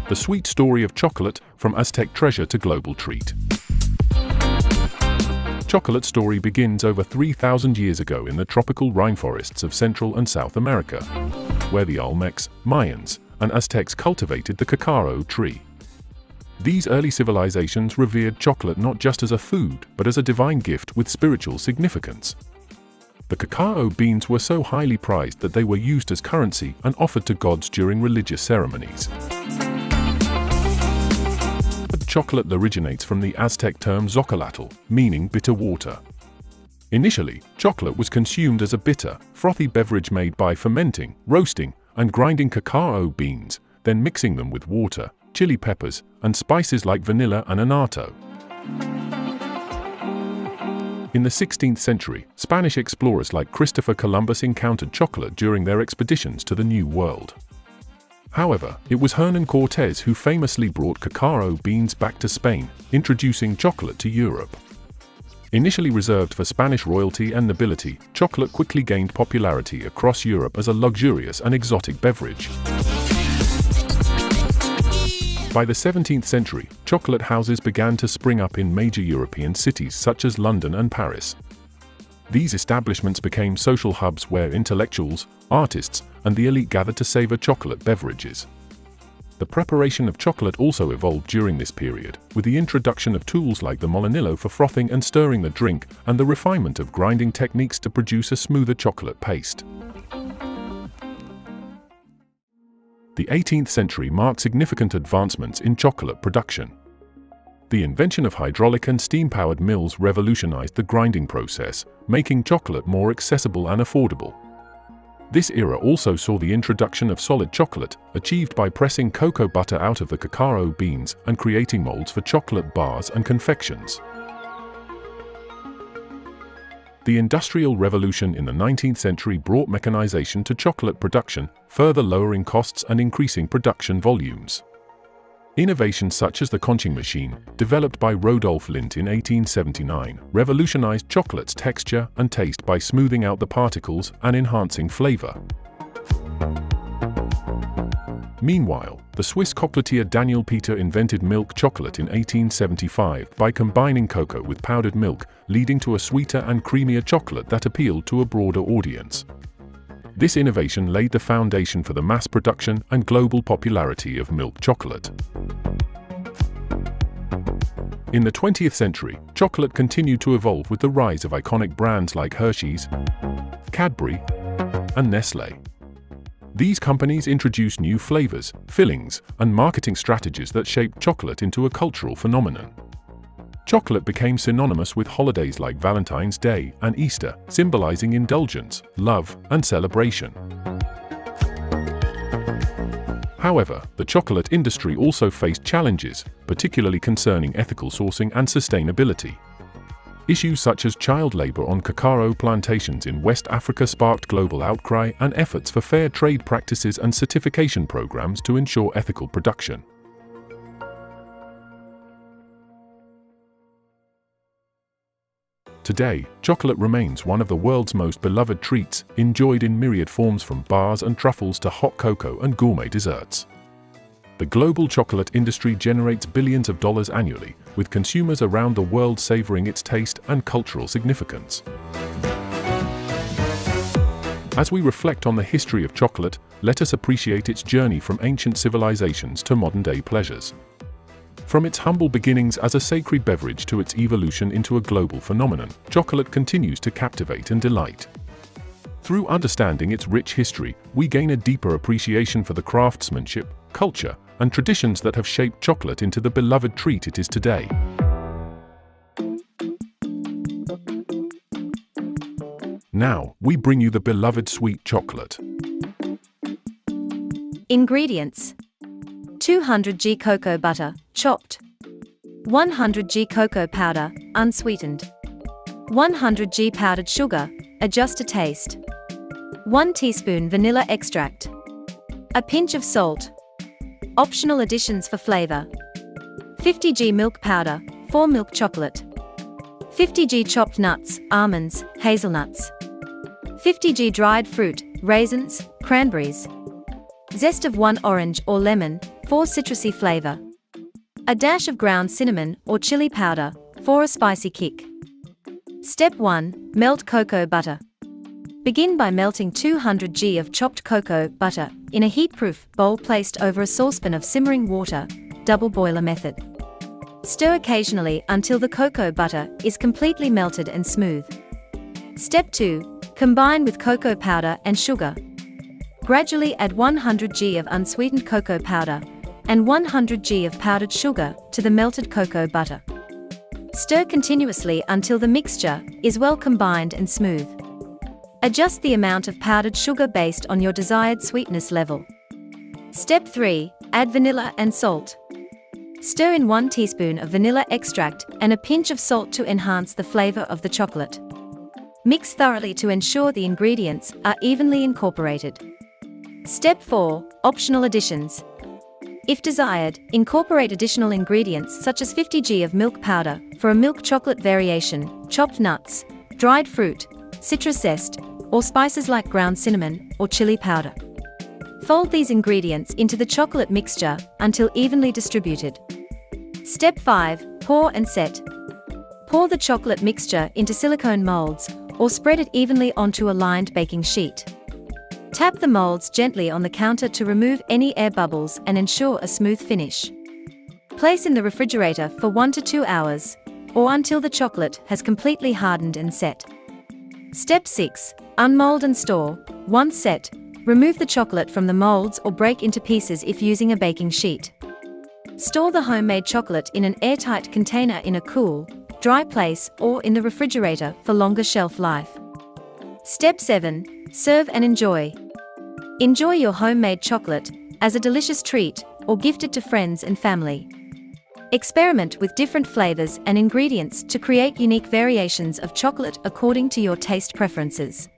the sweet story of chocolate, from Aztec treasure to global treat. Chocolate's story begins over 3,000 years ago in the tropical rainforests of Central and South America, where the Olmecs, Mayans, and Aztecs cultivated the cacao tree. These early civilizations revered chocolate not just as a food, but as a divine gift with spiritual significance. The cacao beans were so highly prized that they were used as currency and offered to gods during religious ceremonies. Chocolate originates from the Aztec term xocolatl, meaning bitter water. Initially, chocolate was consumed as a bitter, frothy beverage made by fermenting, roasting, and grinding cacao beans, then mixing them with water, chili peppers, and spices like vanilla and annatto. In the 16th century, Spanish explorers like Christopher Columbus encountered chocolate during their expeditions to the New World. However, it was Hernan Cortés who famously brought cacao beans back to Spain, introducing chocolate to Europe. Initially reserved for Spanish royalty and nobility, chocolate quickly gained popularity across Europe as a luxurious and exotic beverage. By the 17th century, chocolate houses began to spring up in major European cities such as London and Paris. These establishments became social hubs where intellectuals, artists, and the elite gathered to savor chocolate beverages. The preparation of chocolate also evolved during this period, with the introduction of tools like the molinillo for frothing and stirring the drink, and the refinement of grinding techniques to produce a smoother chocolate paste. The 18th century marked significant advancements in chocolate production. The invention of hydraulic and steam-powered mills revolutionized the grinding process, making chocolate more accessible and affordable. This era also saw the introduction of solid chocolate, achieved by pressing cocoa butter out of the cacao beans and creating molds for chocolate bars and confections. The Industrial Revolution in the 19th century brought mechanization to chocolate production, further lowering costs and increasing production volumes. Innovations such as the conching machine, developed by Rodolphe Lindt in 1879, revolutionized chocolate's texture and taste by smoothing out the particles and enhancing flavor. Meanwhile, the Swiss chocolatier Daniel Peter invented milk chocolate in 1875 by combining cocoa with powdered milk, leading to a sweeter and creamier chocolate that appealed to a broader audience. This innovation laid the foundation for the mass production and global popularity of milk chocolate. In the 20th century, chocolate continued to evolve with the rise of iconic brands like Hershey's, Cadbury, and Nestlé. These companies introduced new flavors, fillings, and marketing strategies that shaped chocolate into a cultural phenomenon. Chocolate became synonymous with holidays like Valentine's Day and Easter, symbolizing indulgence, love, and celebration. However, the chocolate industry also faced challenges, particularly concerning ethical sourcing and sustainability. Issues such as child labor on cacao plantations in West Africa sparked global outcry and efforts for fair trade practices and certification programs to ensure ethical production. Today, chocolate remains one of the world's most beloved treats, enjoyed in myriad forms from bars and truffles to hot cocoa and gourmet desserts. The global chocolate industry generates billions of dollars annually, with consumers around the world savoring its taste and cultural significance. As we reflect on the history of chocolate, let us appreciate its journey from ancient civilizations to modern-day pleasures. From its humble beginnings as a sacred beverage to its evolution into a global phenomenon, chocolate continues to captivate and delight. Through understanding its rich history, we gain a deeper appreciation for the craftsmanship, culture, and traditions that have shaped chocolate into the beloved treat it is today. Now, we bring you the beloved sweet chocolate. Ingredients: 200 g cocoa butter, chopped. 100 g cocoa powder, unsweetened. 100 g powdered sugar, adjust to taste. 1 teaspoon vanilla extract. A pinch of salt. Optional additions for flavor. 50 g milk powder, for milk chocolate. 50 g chopped nuts, almonds, hazelnuts. 50 g dried fruit, raisins, cranberries. Zest of 1 orange or lemon, for citrusy flavor. A dash of ground cinnamon or chili powder for a spicy kick. Step 1. Melt cocoa butter. Begin by melting 200 g of chopped cocoa butter in a heat-proof bowl placed over a saucepan of simmering water, double boiler method. Stir occasionally until the cocoa butter is completely melted and smooth. Step 2. Combine with cocoa powder and sugar. Gradually add 100 g of unsweetened cocoa powder and 100 g of powdered sugar to the melted cocoa butter. Stir continuously until the mixture is well combined and smooth. Adjust the amount of powdered sugar based on your desired sweetness level. Step 3. Add vanilla and salt. Stir in 1 teaspoon of vanilla extract and a pinch of salt to enhance the flavor of the chocolate. Mix thoroughly to ensure the ingredients are evenly incorporated. Step 4. Optional additions. If desired, incorporate additional ingredients such as 50 g of milk powder for a milk chocolate variation, chopped nuts, dried fruit, citrus zest, or spices like ground cinnamon or chili powder. Fold these ingredients into the chocolate mixture until evenly distributed. Step 5. Pour and set. Pour the chocolate mixture into silicone molds or spread it evenly onto a lined baking sheet. Tap the molds gently on the counter to remove any air bubbles and ensure a smooth finish. Place in the refrigerator for 1 to 2 hours, or until the chocolate has completely hardened and set. Step 6. Unmold and store. Once set, remove the chocolate from the molds or break into pieces if using a baking sheet. Store the homemade chocolate in an airtight container in a cool, dry place or in the refrigerator for longer shelf life. Step 7. Serve and enjoy. Enjoy your homemade chocolate as a delicious treat or gift it to friends and family. Experiment with different flavors and ingredients to create unique variations of chocolate according to your taste preferences.